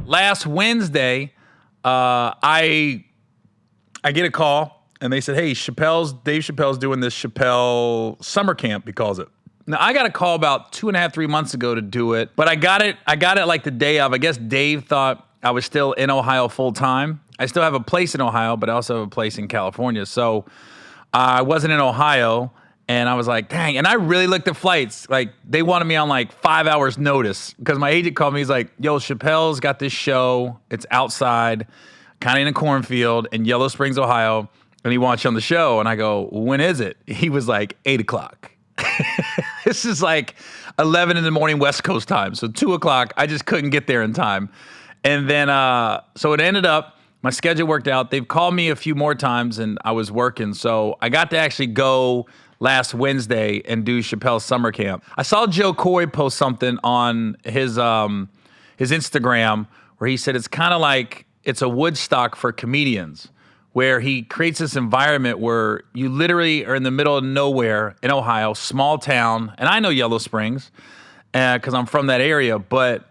last Wednesday, I get a call and they said, hey, Dave Chappelle's doing this Chappelle summer camp, he calls it. Now, I got a call about 2.5, 3 months ago to do it, but I got it like the day of. I guess Dave thought I was still in Ohio full time. I still have a place in Ohio, but I also have a place in California. So I wasn't in Ohio, and I was like, dang. And I really looked at flights. Like, they wanted me on like 5 hours notice because my agent called me. He's like, yo, Chappelle's got this show. It's outside, kind of in a cornfield in Yellow Springs, Ohio, and he wants you on the show. And I go, when is it? He was like, 8 o'clock. This is like 11 in the morning West Coast time. So 2 o'clock, I just couldn't get there in time. And then, so it ended up, my schedule worked out. They've called me a few more times and I was working. So I got to actually go last Wednesday and do Chappelle's summer camp. I saw Joe Coy post something on his Instagram where he said it's kind of like it's a Woodstock for comedians, where he creates this environment where you literally are in the middle of nowhere in Ohio, small town, and I know Yellow Springs because I'm from that area, but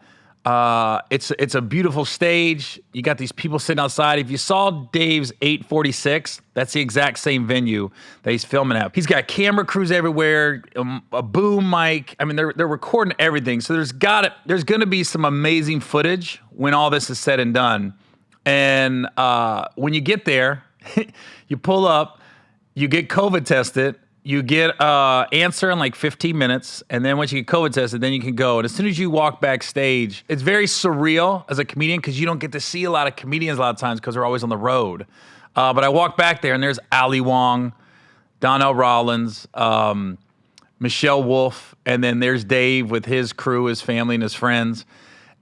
it's a beautiful stage. You got these people sitting outside. If you saw Dave's 846, that's the exact same venue that he's filming at. He's got camera crews everywhere, a boom mic. I mean, they're recording everything. So there's gonna be some amazing footage when all this is said and done. And when you get there, you pull up, you get COVID tested, you get answer in like 15 minutes, and then once you get COVID tested, then you can go. And as soon as you walk backstage, it's very surreal as a comedian because you don't get to see a lot of comedians a lot of times because they're always on the road. But I walk back there, and there's Ali Wong, Donnell Rollins, Michelle Wolf, and then there's Dave with his crew, his family, and his friends.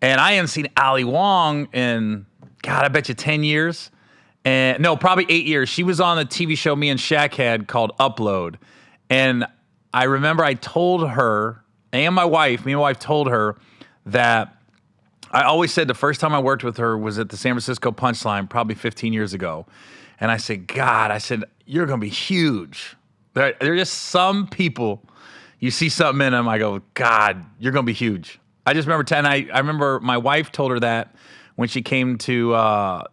And I haven't seen Ali Wong in, God, I bet you 10 years. And no, probably 8 years. She was on a TV show me and Shaq had called Upload. And I remember I told her, and me and my wife told her that I always said the first time I worked with her was at the San Francisco Punchline, probably 15 years ago. And I said, God, you're going to be huge. There are just some people, you see something in them, I go, God, you're going to be huge. I just remember, I remember my wife told her that when she came to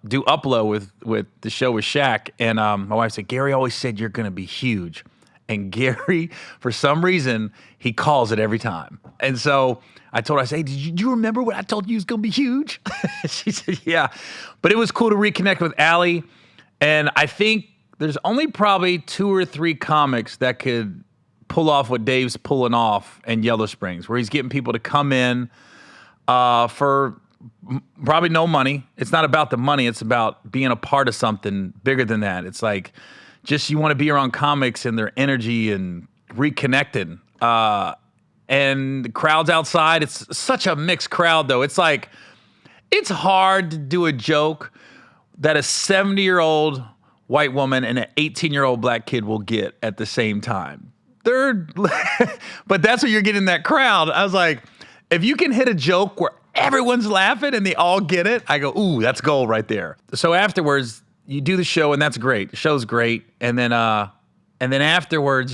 do Upload with the show with Shaq. And my wife said, Gary always said you're going to be huge. And Gary, for some reason, he calls it every time. And so I told her, I said, hey, did you remember what I told you was going to be huge? She said, yeah. But it was cool to reconnect with Allie. And I think there's only probably 2 or 3 comics that could pull off what Dave's pulling off in Yellow Springs, where he's getting people to come in for probably no money. It's not about the money. It's about being a part of something bigger than that. It's like just you want to be around comics and their energy and reconnecting. And the crowd's outside. It's such a mixed crowd, though. It's like it's hard to do a joke that a 70-year-old white woman and an 18-year-old black kid will get at the same time. But that's what you're getting in that crowd. I was like, if you can hit a joke where everyone's laughing and they all get it, I go, ooh, that's gold right there. So afterwards, you do the show, and that's great. The show's great. And then afterwards,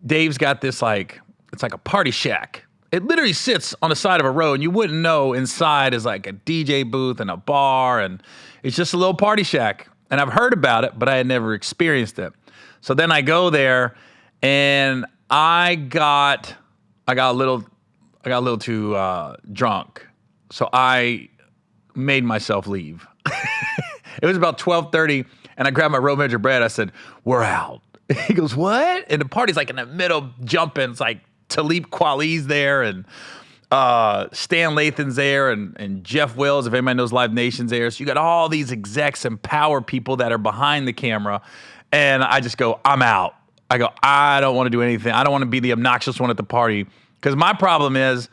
Dave's got this it's like a party shack. It literally sits on the side of a road, and you wouldn't know inside is like a DJ booth and a bar, and it's just a little party shack. And I've heard about it, but I had never experienced it. So then I go there, and I got a little too drunk, so I made myself leave. It was about 12:30, and I grabbed my road manager, Brad. I said, we're out. He goes, what? And the party's like in the middle, jumping. It's like Talib Kweli's there, and Stan Lathan's there, and Jeff Wills, if anybody knows Live Nation's there. So you got all these execs and power people that are behind the camera, and I just go, I'm out. I go, I don't want to do anything. I don't want to be the obnoxious one at the party. Because my problem is,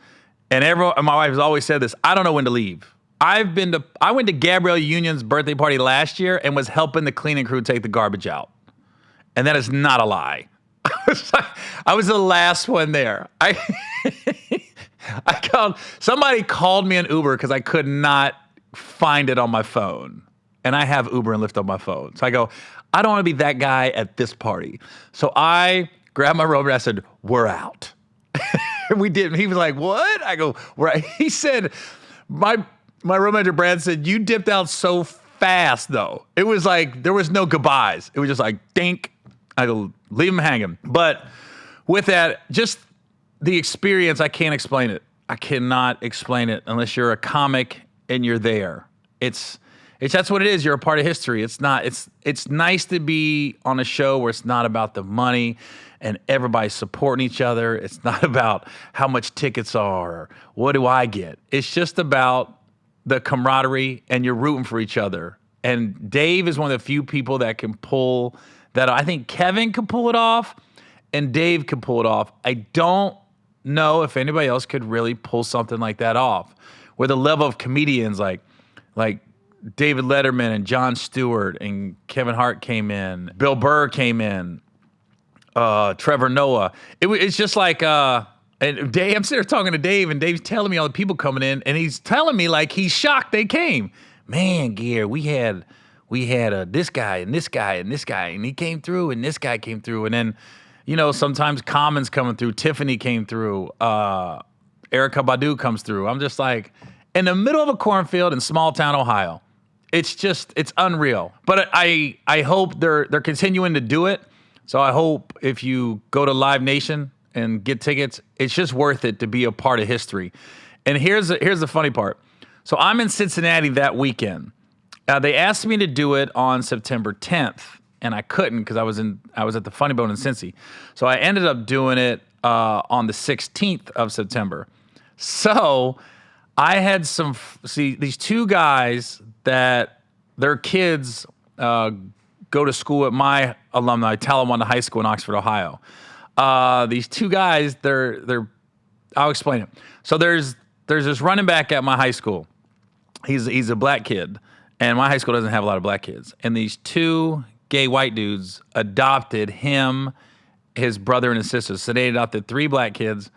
and my wife has always said this, I don't know when to leave. I went to Gabrielle Union's birthday party last year and was helping the cleaning crew take the garbage out. And that is not a lie. I was the last one there. Somebody called me an Uber because I could not find it on my phone. And I have Uber and Lyft on my phone. So I go, I don't want to be that guy at this party. So I grabbed my rover and I said, we're out. We did. He was like, what? I go, right. He said, My road manager, Brad, said, you dipped out so fast, though. It was like, there was no goodbyes. It was just like, dink. I go, leave him hanging. But with that, just the experience, I can't explain it. I cannot explain it unless you're a comic and you're there. It's that's what it is. You're a part of history. It's nice to be on a show where it's not about the money and everybody's supporting each other. It's not about how much tickets are or what do I get. It's just about the camaraderie and you're rooting for each other. And Dave is one of the few people that can pull that. I think Kevin can pull it off and Dave can pull it off. I don't know if anybody else could really pull something like that off. Where the level of comedians like David Letterman and Jon Stewart and Kevin Hart came in, Bill Burr came in, Trevor Noah. It's just like, and Dave, I'm sitting there talking to Dave, and Dave's telling me all the people coming in, and he's telling me like he's shocked they came. Man, Gear, we had this guy and this guy and this guy, and he came through, and this guy came through, and then, you know, sometimes Common's coming through, Tiffany came through, Erykah Badu comes through. I'm just like, in the middle of a cornfield in small town Ohio. It's unreal. But I hope they're continuing to do it. So I hope if you go to Live Nation and get tickets, it's just worth it to be a part of history. And here's the funny part. So I'm in Cincinnati that weekend. They asked me to do it on September 10th, and I couldn't because I was at the Funny Bone in Cincy. So I ended up doing it on the 16th of September. So I had these two guys that their kids go to school at my alumni, Talawanda High School in Oxford, Ohio. These two guys, I'll explain it. So there's this running back at my high school. He's a black kid, and my high school doesn't have a lot of black kids. And these two gay white dudes adopted him, his brother, and his sister. So they adopted 3 black kids,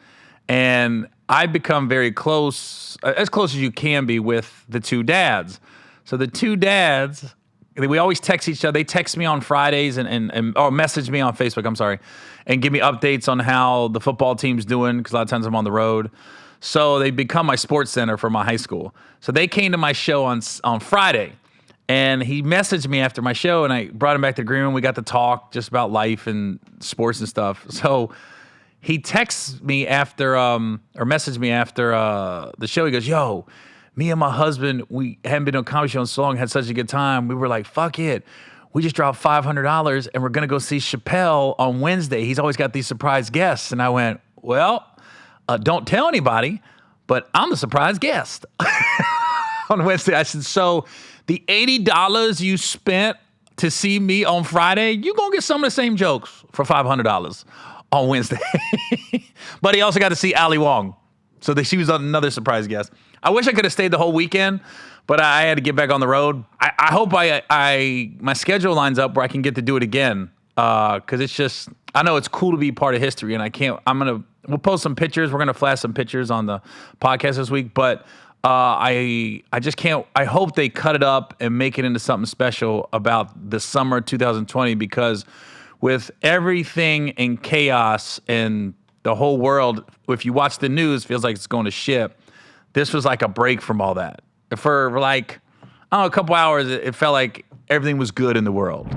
and I've become very close, as close as you can be with the 2 dads. So the 2 dads, we always text each other. They text me on Fridays or message me on Facebook, I'm sorry, and give me updates on how the football team's doing, because a lot of times I'm on the road. So they become my sports center for my high school. So they came to my show on Friday, and he messaged me after my show, and I brought him back to the green room. We got to talk just about life and sports and stuff. So he texts me after, or messaged me after the show. He goes, yo, me and my husband, we hadn't been on a comedy show in so long, had such a good time. We were like, fuck it. We just dropped $500 and we're going to go see Chappelle on Wednesday. He's always got these surprise guests. And I went, well, don't tell anybody, but I'm the surprise guest on Wednesday. I said, so the $80 you spent to see me on Friday, you're going to get some of the same jokes for $500 on Wednesday. But he also got to see Ali Wong. So she was another surprise guest. I wish I could have stayed the whole weekend, but I had to get back on the road. I hope my schedule lines up where I can get to do it again. Because it's just, I know it's cool to be part of history, and we'll post some pictures. We're going to flash some pictures on the podcast this week, but I just can't, I hope they cut it up and make it into something special about the summer 2020, because with everything in chaos and the whole world, if you watch the news, feels like it's going to shit. This was like a break from all that. For like, I don't know, a couple hours, it felt like everything was good in the world.